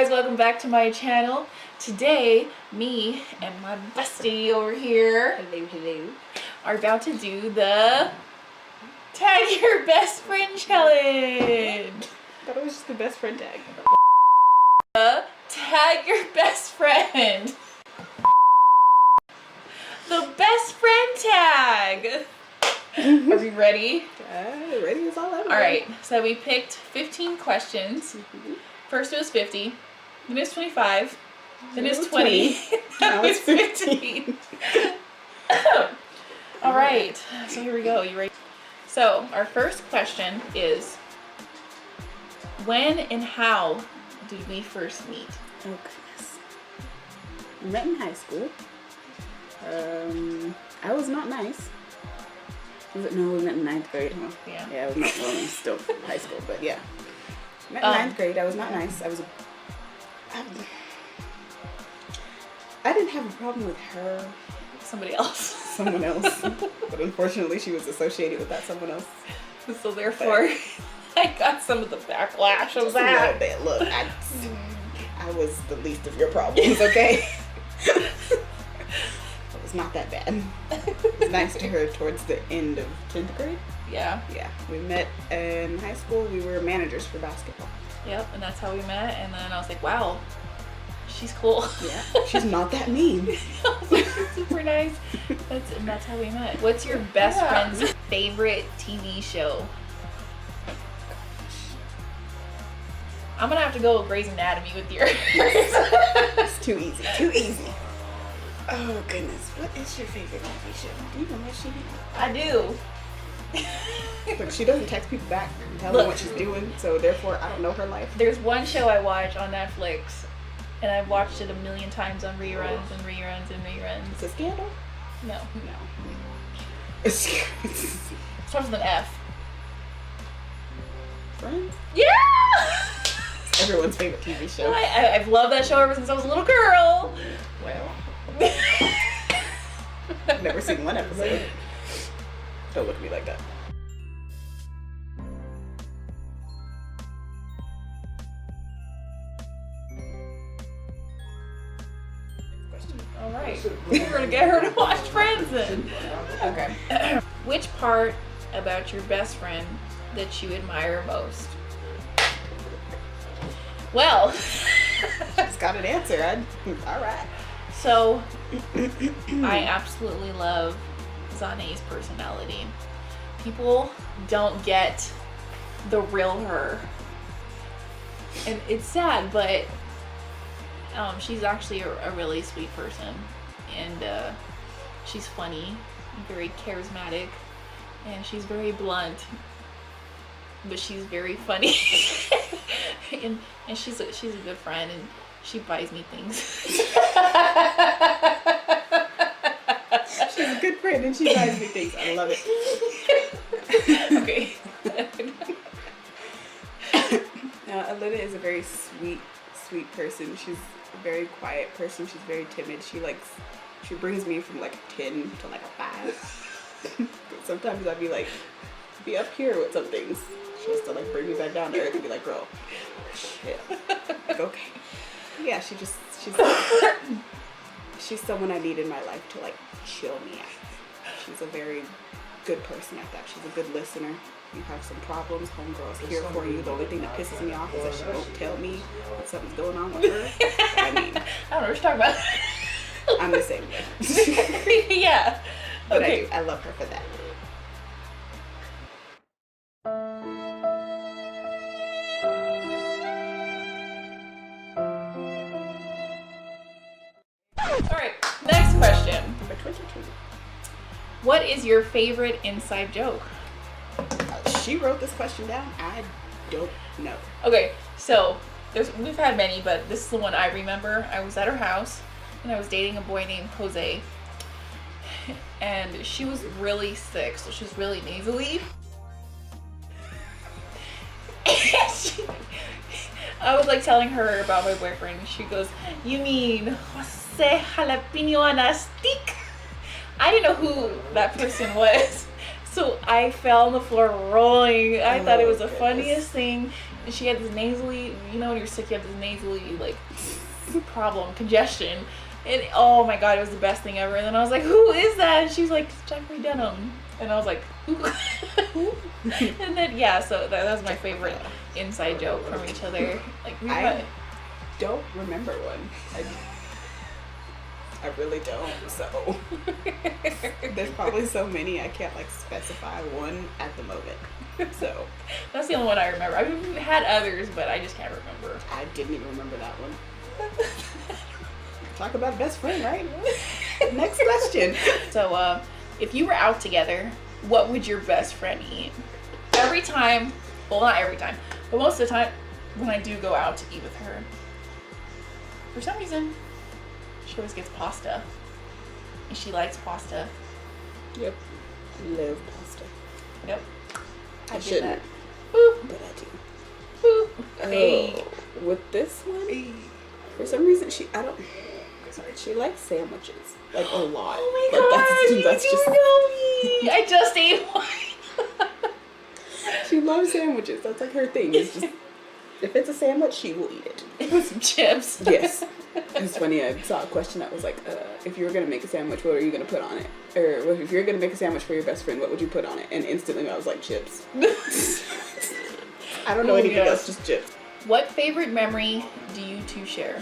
guys, welcome back to my channel. Today, me and my bestie over here are about to do the Tag Your Best Friend Challenge. I thought it was just the best friend tag. Tag Your Best Friend. The best friend tag. Are we ready? Ready is all ever. Alright, so we picked 15 questions. First it was 50, then it was 25, then it was 20, now it's 15. Alright, so here we go. You ready? So, our first question is, when and how did we first meet? Oh goodness. We met in high school. I was not nice. No, we met in 9th grade, huh? Yeah. Yeah, we met still high school, but yeah. Met in 9th grade. I was not nice. I didn't have a problem with her. Somebody else. Someone else. But unfortunately, she was associated with that someone else. So therefore, I got some of the backlash of that. A little bit. Look, I was the least of your problems, okay? It was not that bad. It was nice to her towards the end of 10th grade. Yeah. Yeah, we met in high school. We were managers for basketball. Yep, and that's how we met. And then I was like, wow, she's cool. Yeah, she's not that mean. She's super nice. And that's how we met. What's your best friend's favorite TV show? I'm gonna have to go with Grey's Anatomy with yours. It's too easy. Too easy. Oh goodness, what is your favorite TV show? Do you know what she did? I do. But she doesn't text people back and tell them what she's doing, so therefore I don't know her life. There's one show I watch on Netflix, and I've watched it a million times on reruns and reruns and reruns. It's a Scandal? No. No. It starts with an F. Friends? Yeah! Everyone's favorite TV show. I've loved that show ever since I was a little girl. Well. I've never seen one episode. Don't look at me like that. Alright, we're gonna get her to watch Friends then. Okay. Which part about your best friend that you admire most? Well, She's got an answer. Alright. so I absolutely love Zane's personality. People don't get the real her. And it's sad, but she's actually a really sweet person. And she's funny, very charismatic, and she's very blunt. But she's very funny. and she's a good friend, and she buys me things. She's a good friend and she buys me things. I love it. Okay. Now, Alina is a very sweet person. She's a very quiet person. She's very timid. She brings me from like a 10 to like a 5. Sometimes I'd be up here with some things. She has to like bring me back down to earth and be like, girl, shit. Like, okay. Yeah, she's someone I need in my life to like chill me out. She's a very good person at that. She's a good listener. You have some problems, homegirl's here for you. The only thing that pisses me off is that she won't tell me that something's going on with her. I mean, I don't know what you're talking about. I'm the same way. Yeah. But Okay. I love her for that. Alright, next question. Number 22. What is your favorite inside joke? She wrote this question down. I don't know. Okay, so we've had many, but this is the one I remember. I was at her house and I was dating a boy named Jose. And she was really sick, so she was really nasally. I was like telling her about my boyfriend, and she goes, "You mean Jose Jalapeno on a stick?" I didn't know who that person was, So I fell on the floor rolling. I thought it was the goodness. funniest thing. And she had this nasally, you know when you're sick you have this nasally like problem, congestion. And oh my god, it was the best thing ever. And then I was like, who is that? And she was like, it's Jeffrey Denham. And I was like, who? And then yeah, so that was my favorite inside joke from each other. Like we I don't remember one. I really don't. So there's probably so many I can't like specify one at the moment. So that's the only one I remember. I've had others, but I just can't remember. I didn't even remember that one. Talk about best friend, right? Next question. So, if you were out together, what would your best friend eat? Every time, well, not every time, but most of the time, when I do go out to eat with her, for some reason, she always gets pasta. And she likes pasta. Yep. Love pasta. Yep. I did shouldn't, that. Woo, but I do. woo. Hey. Oh, with this one, for some reason she likes sandwiches like a lot. Oh my Like, god, that's you just know me. I just ate one. she loves sandwiches. That's like her thing. It's just if it's a sandwich, she will eat it. With some chips. Yes. It's funny. I saw a question that was like, if you were gonna make a sandwich, what are you gonna put on it? Or if you're gonna make a sandwich for your best friend, what would you put on it? And instantly, I was like, chips. I don't know anything else, just chips. What favorite memory do you two share?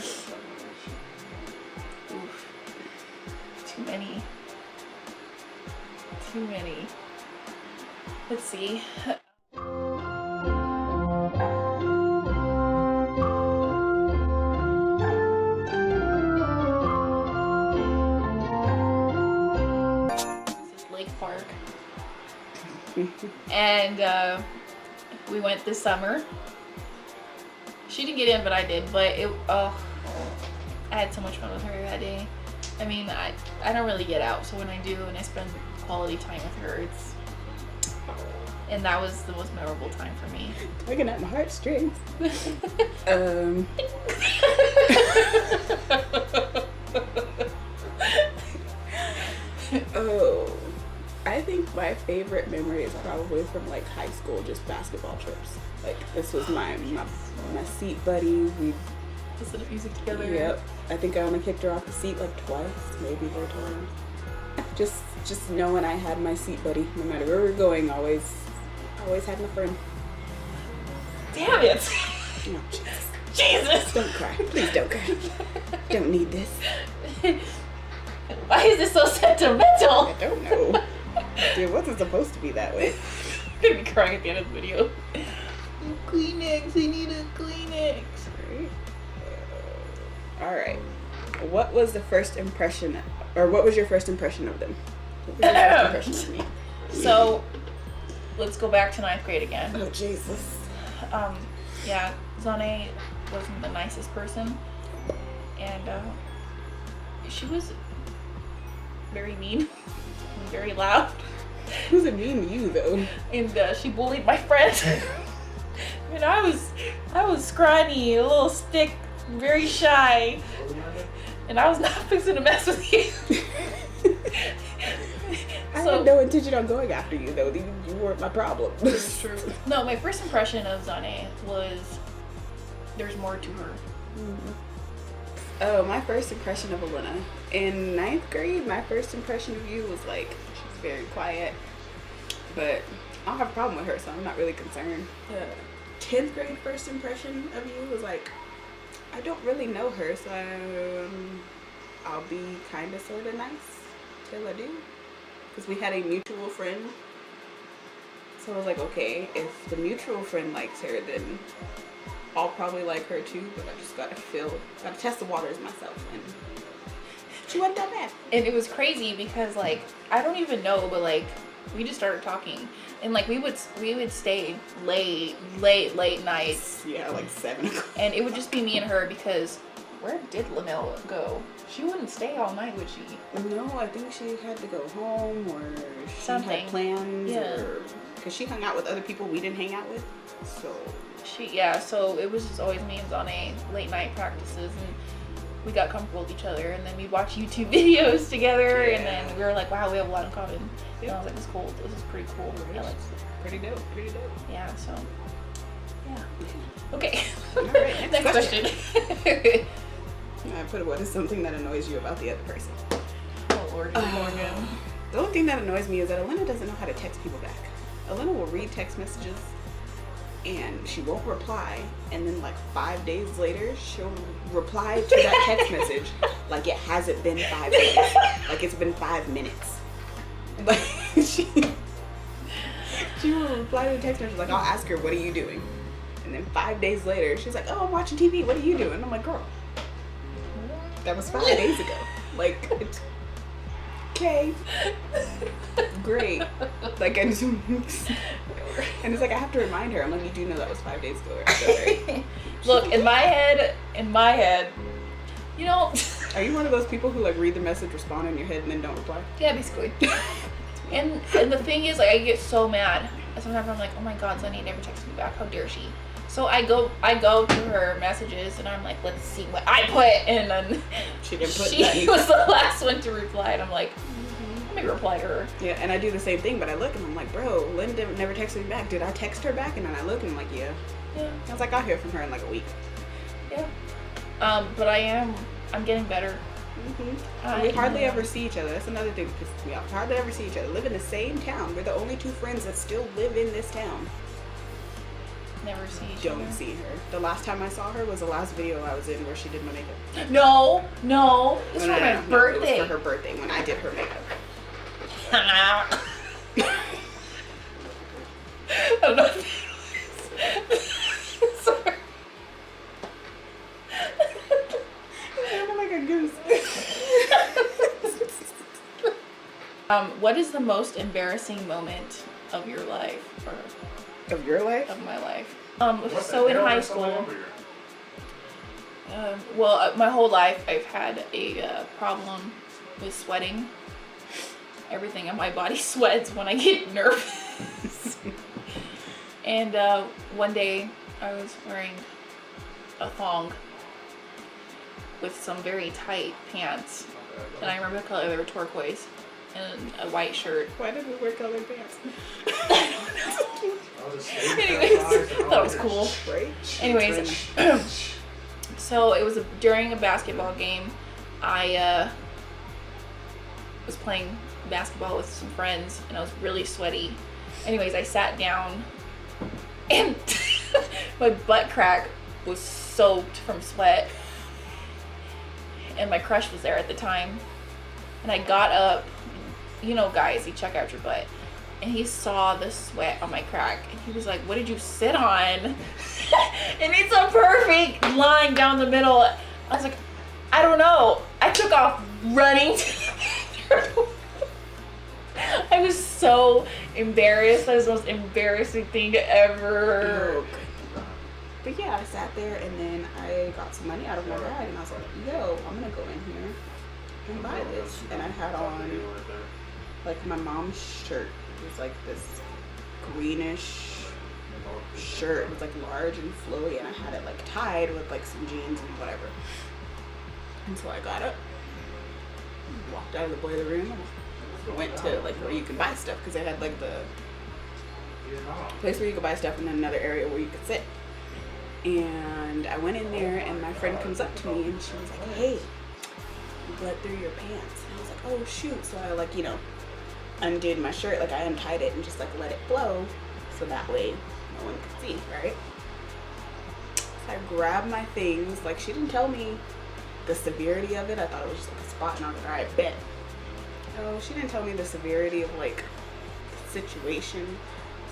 Oof. Too many. Too many. Let's see. This is Lake Park. And we went this summer. She didn't get in, but I did. But I had so much fun with her that day. I mean, I don't really get out, so when I do and I spend quality time with her, and that was the most memorable time for me. Tugging at my heartstrings. Oh, I think my favorite memory is probably from like high school, just basketball trips. Like this was my seat buddy. We Listen to music together. Yep. I think I only kicked her off the seat like twice, maybe 3 times. Just knowing I had my seat buddy, no matter where we're going, always had my friend. Damn it! No, Jesus. Jesus! Don't cry. Please don't cry. Don't need this. Why is this so sentimental? I don't know. It wasn't supposed to be that way. I'm gonna be crying at the end of the video. Kleenex, I need a Kleenex. Alright. What was the first impression, or what was your first impression of them? What was your first impression of me? So, let's go back to 9th grade again. Oh, Jesus. Yeah, Zane wasn't the nicest person. And, she was very mean, and very loud. Who's it mean to you, though? And, she bullied my friends. And I was scrawny, a little stick, very shy. And I was not fixing to mess with you. I had no intention on going after you, though. You weren't my problem. It's true. No, my first impression of Zane was there's more to her. Mm-hmm. Oh, my first impression of Elena. In 9th grade, my first impression of you was like, she's very quiet. But I don't have a problem with her, so I'm not really concerned. 10th grade first impression of you was like, I don't really know her, so I'll be kind of sort of nice till I do. Because we had a mutual friend. So I was like, okay, if the mutual friend likes her, then I'll probably like her too. But I just gotta test the waters myself. And she wasn't that bad. And it was crazy because, like, I don't even know, but, like, we just started talking. And, like, we would stay late nights. Yeah, like 7 o'clock. And it would just be me and her because where did Linnell go? She wouldn't stay all night, would she? No, I think she had to go home or she Something. had plans. Yeah. Because she hung out with other people we didn't hang out with. So So it was just always me and Zane late night practices. And we got comfortable with each other, and then we watched YouTube videos together, Yeah. and then we were like, wow, we have a lot in common. And Yeah. I was like, this is cool. This is pretty cool. I like Pretty dope. Pretty dope. yeah, so yeah. Okay. All right, next question. I put what is something that annoys you about the other person? Oh Lord, Morgan. The only thing that annoys me is that Elena doesn't know how to text people back. Elena will read text messages and she won't reply, and then like 5 days later she'll reply to that text message like it hasn't been 5 days, like it's been 5 minutes. Like she will reply to the text message like, I'll ask her, what are you doing? And then 5 days later she's like, oh, I'm watching TV, what are you doing? I'm like, girl, that was 5 days ago. Like, it's okay, great. Like, and it's like I have to remind her. I'm like, you do know that was 5 days ago, right? Look, in my head, you know, Are you one of those people who like read the message, respond in your head, and then don't reply? yeah, basically. And the thing is, like, I get so mad. Sometimes I'm like, oh my God, Sunny never texted me back. How dare she? So I go to her messages and I'm like, let's see what I put, and then She didn't put she nothing. was the last one to reply, and I'm like, let me reply to her. Yeah, and I do the same thing, but I look and I'm like, bro, Linda never texted me back. Did I text her back? And then I look and I'm like, yeah. Yeah, I was like, I'll hear from her in like a week. yeah. But I'm getting better. We hardly ever see each other. That's another thing that pisses me off. Hardly ever see each other. Live in the same town. We're the only 2 friends that still live in this town. Never see each Don't other. see her. The last time I saw her was the last video I was in where she did my makeup. No. This No, was no, my no, birthday. It was for her birthday when I did her makeup. I don't know. Sorry. I'm like a goose. What is the most embarrassing moment of your life, or Of your life? of my life? What So the in hell high is going school, on over here? my whole life I've had a problem with sweating. Everything in my body sweats when I get nervous. And one day I was wearing a thong with some very tight pants, and I remember the color, they were turquoise, and a white shirt. Why did we wear colored pants? Anyways, thought it was cool. Right? Anyways, so it was during a basketball game. I was playing basketball with some friends, and I was really sweaty. Anyways, I sat down, and my butt crack was soaked from sweat, and my crush was there at the time. And I got up, you know, guys, you check out your butt. And he saw the sweat on my crack. And he was like, what did you sit on? And it's a perfect line down the middle. I was like, I don't know. I took off running to the bathroom. I was so embarrassed. That was the most embarrassing thing ever. But yeah, I sat there and then I got some money out of my bag and I was like, yo, I'm gonna go in here and buy this. And I had on like my mom's shirt. It was like this greenish shirt. It was like large and flowy, and I had it like tied with like some jeans and whatever. And so I got up, walked out of the boiler room, went to like where you can buy stuff, because they had like the place where you could buy stuff and then another area where you could sit. And I went in there and my friend comes up to me and she was like, hey, you bled through your pants. And I was like, oh shoot. So I like, you know, undid my shirt, like I untied it and just like let it flow so that way no one could see, right? So I grabbed my things, like she didn't tell me the severity of it. I thought it was just like a spot, and I was like, alright, bet. Oh, she didn't tell me the severity of like the situation.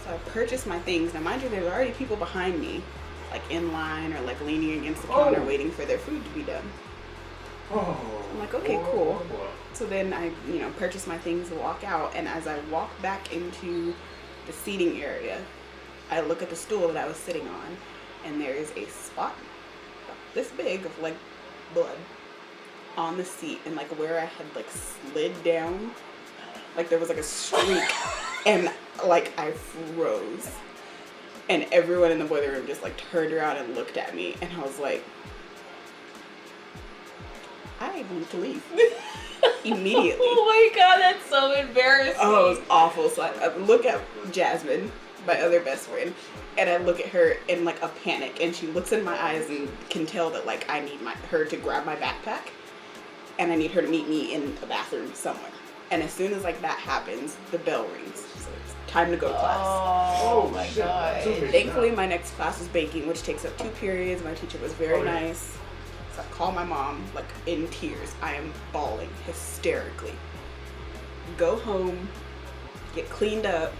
So I purchased my things. Now mind you, there's already people behind me, like in line or like leaning against the counter waiting for their food to be done. I'm like, okay, cool. So then I, you know, purchase my things and walk out, and as I walk back into the seating area, I look at the stool that I was sitting on, and there is a spot this big of like blood on the seat, and like where I had like slid down, like there was like a streak, and like I froze, and everyone in the boiler room just like turned around and looked at me, and I was like, I want to leave. Immediately. Oh my god, that's so embarrassing. Oh, it was awful. So I look at Jasmine, my other best friend, and I look at her in like a panic, and she looks in my eyes and can tell that like I need her to grab my backpack, and I need her to meet me in a bathroom somewhere. And as soon as like that happens, the bell rings. So it's time to go to class. Oh my shit. god. Thankfully, my next class is baking, which takes up 2 periods. My teacher was very nice. So I call my mom, like in tears. I am bawling hysterically. Go home, get cleaned up,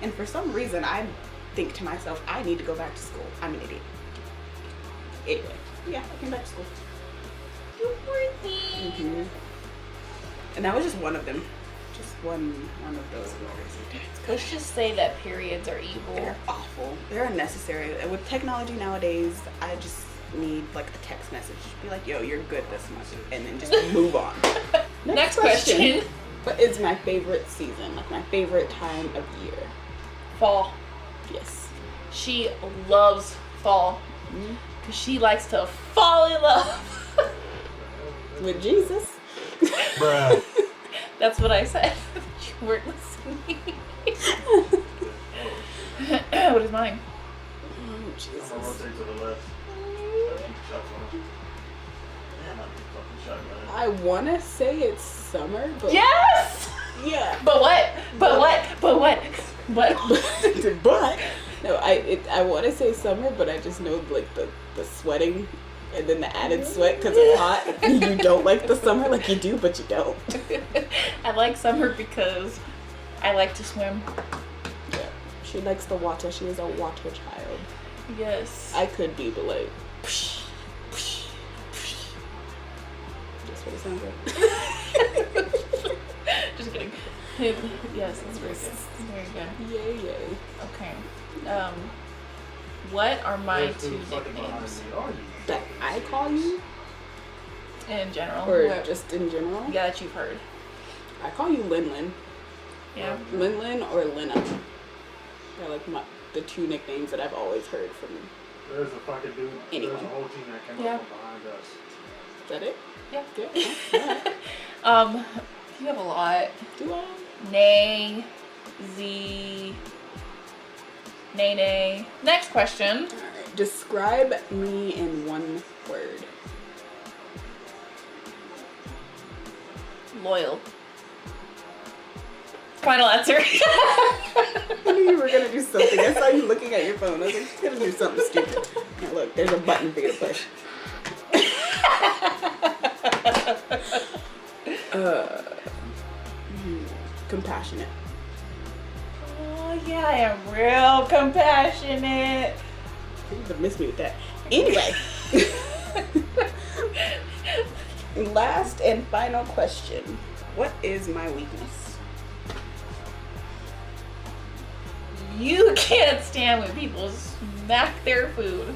and for some reason, I think to myself, I need to go back to school. I'm an idiot. Anyway, yeah, I came back to school. You poor thing. Mm-hmm. And that was just one of them. Just one of those crazy days. Let's just say that periods are evil. They're awful. They're unnecessary. And with technology nowadays, I just need like a text message. Be like, yo, you're good this month. And then just move on. Next question. What is my favorite season? Like my favorite time of year? Fall. Yes. She loves fall. Because she likes to fall in love. With Jesus. Bruh. That's what I said. You weren't listening. What is mine? Oh, I'm Jesus. gonna rotate to the left. Keep shots on. Damn, I keep fucking shotgun. I want to say it's summer, but Yes! yeah. But what? But what? But what? What? But no, I want to say summer, but I just know like the sweating and then the added sweat because it's hot. You don't like the summer like you do, but you don't. I like summer because I like to swim. Yeah, she likes the water. She is a water child. Yes. I could be, but like, that's what it sounds like. Just kidding. Yes, that's very good. That's very good. Yay, yay. Okay. What are my Those two two fucking behind nicknames me, are you? That I call you, in general? or What- just in general? Yeah, that you've heard. I call you Lin Lin. Yeah. Lin Lin or Lena. They're like the 2 nicknames that I've always heard from. There's a fucking dude. Anyway. There's a whole team that came Yeah. up from behind us. Is that it? Yeah. Yeah. Alright. You have a lot. Do I? Nay, Z, Nay. Next question. Alright. Describe me in 1 word. Loyal. Final answer. I knew you were gonna do something. I saw you looking at your phone. I was like, she's gonna do something stupid. Now look, there's a button for you to push. Compassionate. Oh yeah, I am real compassionate. You would have missed me with that. Anyway. Last and final question. What is my weakness? You can't stand when people smack their food.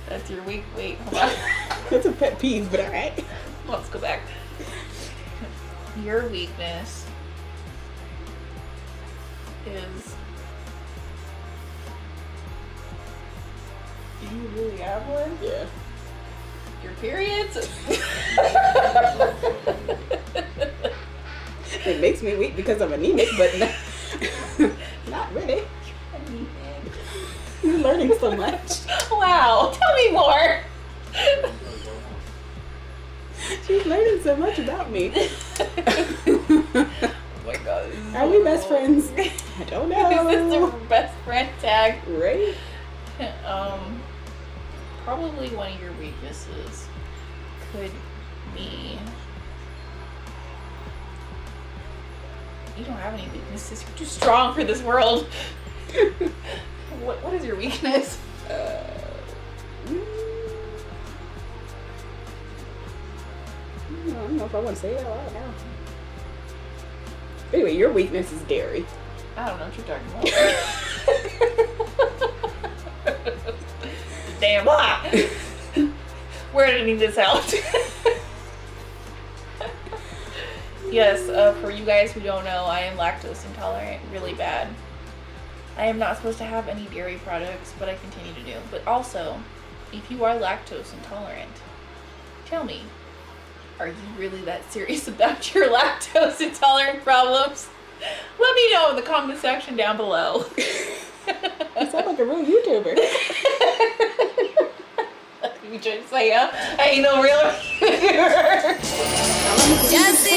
That's your weak. Wait, hold on. That's a pet peeve, but alright. Let's go back. Your weakness is. Do you really have one? Yeah. Your periods? It makes me weak because I'm anemic, but not really. You're learning so much. Wow, tell me more. She's learning so much about me. Oh my god. Are we best friends? I don't Is this know. the best friend tag? Right? Probably one of your weaknesses could be. You don't have any weaknesses. You're too strong for this world. What is your weakness? I don't know if I want to say that out now. Anyway, your weakness is dairy. I don't know what you're talking about. Damn. We're editing this out. Yes, for you guys who don't know, I am lactose intolerant really bad. I am not supposed to have any dairy products, but I continue to do. But also, if you are lactose intolerant, tell me, Are you really that serious about your lactose intolerant problems? Let me know in the comment section down below. You sound like a real YouTuber. You trying to say, I ain't no real YouTuber. Just